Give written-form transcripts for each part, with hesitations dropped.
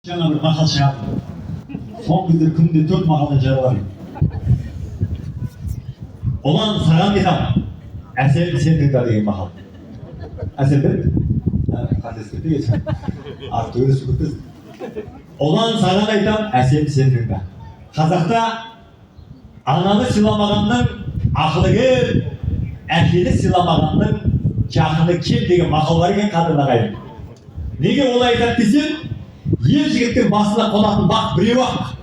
Жаңа бір мақал шығарды. Соңғы кезде күнде 4 мақалдан жаралар. Олан саған айтам, әсел сен тыңда деген мақал. Әсел бе? Қателеспепті кетсін. Артық өресі көптіз. Олан саған айтам, әсел сен тыңда. Қазақта ананы сыйламағанның ақылы кем, әкені сыйламағанның жақыны кем деген мақал бар екен қадірлі ағайын. Неге олай айтады десем, ер жігіттің басына қонатын бақ біреу ақ,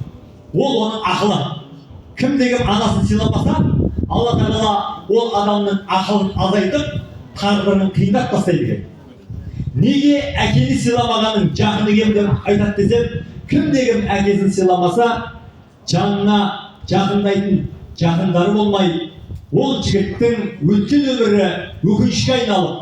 ол оның ақылы. Кім деген анасын сыйламаса, Алла тағала ол адамның ақылын азайтып, тағдырын қиындап тастайды екен. Неге әкені сыйламағанның жақыны кем деп айтады десем, кім деген әкесін сыйламаса, жанына жақындайтын жақындары болмай, ол жігіттің өткен өмірі өкінішке айналып,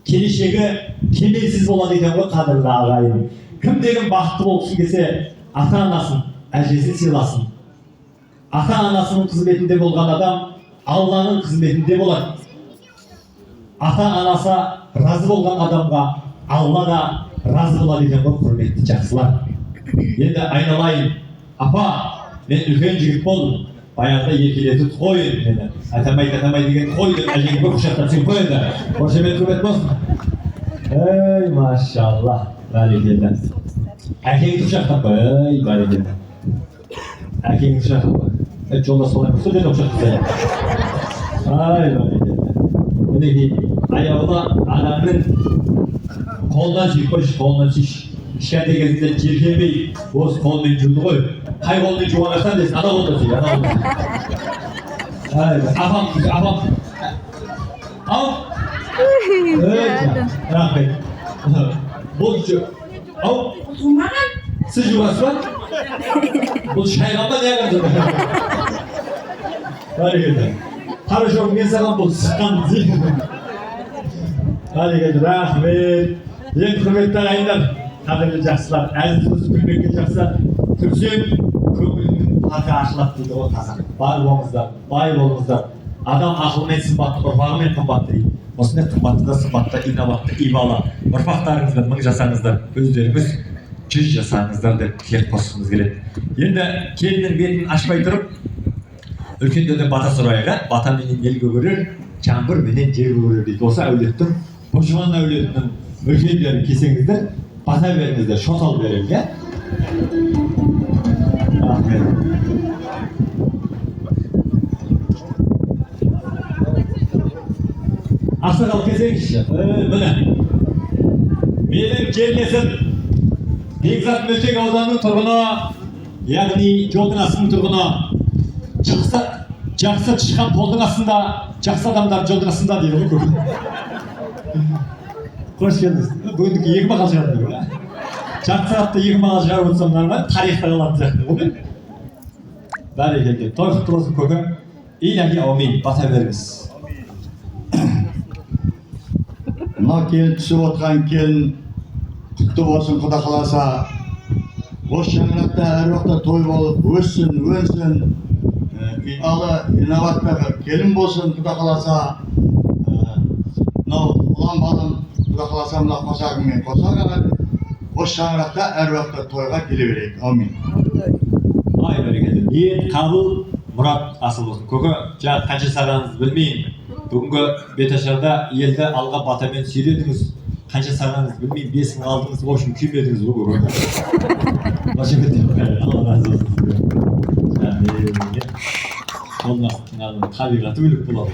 келешегі кемелсіз болады екен ғой қадірлі ағайын. Кім деген бақытты болғысы келсе, ата-анасын, әжесін сыйласын. Ата-анасының қызметінде болған адам Алланың қызметінде болады. Ата-анасы разы болған адамға Алла да разы болады екен ғой құрметті жақсылар. Енді айналайын, апа, мен үлкен жігіт болдым. Баяғыда еркелетіп қойын мені. Атамай деген қойды, әжең бір құшақтап сен қойды. Қошемет құрмет болсын. Ей, машалла. Бәрекелді. Әкеңді құшақтап қой, бәрекелді. Әкеңді құшақтап қой. Жолдас солай болса деді құшақтап. Ай, бәрекелді. Мінекей, аяулы адамның қолынан сүйіп қойшы, қолынан сүйші. Кішкентай кезінде жеркенбей, осы қолмен жуды ғой. Қай қолмен жуған астан десін, ана қолдан сүй, ана қолдан. Апам. Ау? Рахмет. Бұл ау? Сіз жуасыз ба? Бұл шайған ба не ағам? Бәрекелді. Қара жоқ мен саған бұл сыққан дейін. Бәрекелді, рахмет. Ең құрметті ағайындар, қадірлі жақсылар, әзіл сөз күлмекке жақсы түрсем, көңілінің аты ашылады дейді ғой қазақ. Бай болыңыздар. Адам ақылмен сымбатты, ұрпағымен қымбатты дейді. Осындай қымбатты, сымбатты, инабатты, ибалы ұрпақтарыңызды мың жасаңыздар, өздеріңіз 100 жасаңыздар деп тілек қосқымыз келеді. Енді келіннің бетін ашпай тұрып, үлкендерден бата сұрайық. Бата менен ел көгерер, жаңбыр менен жер көгерер дейді. Осы әулеттің, бұжыман әулетінің үлкендерін кесеңіздер, бата беріңіздер, шотал беріңіздер. Рахмет. Ақсақал кесеңізші. Міне. Менің жерлесім Бекзат Мөлтек ауданының тұрғыны, яғни жолдың астының тұрғыны. Жақсы тышқан толдың астында, жақсы адамдар жолдың астында дейді ғой. Қош келдіңіз. Бүгіндікі 2 мақал шығарды ғой. Жақсы атты 2 мақал шығарып отырсам нормально, тарихта қалатын сияқты ғой. Бәрекелді. Той құтты болсын көке. Иләһи аумин. Бата беріңіз. Мына келін түсіп отқан келін құтты болсын, құда қаласа. Осы шаңырақта әр уақытта той болып, өссін, өнсін. Ибалы, инабатты келін болсын, құда қаласа. Мынау ұлан балым, құда қаласа мына қосағыңмен қосаға. Осы шаңырақта әр уақытта тойға келе берейік. Амин. Ай, бәрекелді. Ниет қабыл, мұрат асыл болсын. Көке, жаңа қанша сағаныңызды білмеймін. Бүгінгі беташарда елді алға батамен сүйредіңіз. Қанша сағаныңызды білмеймін, 5 күн алдыңыз, в общем, күймедіңіз бұл көке. Алла разы болсын. Қолын астың табиғаты бөлек болады.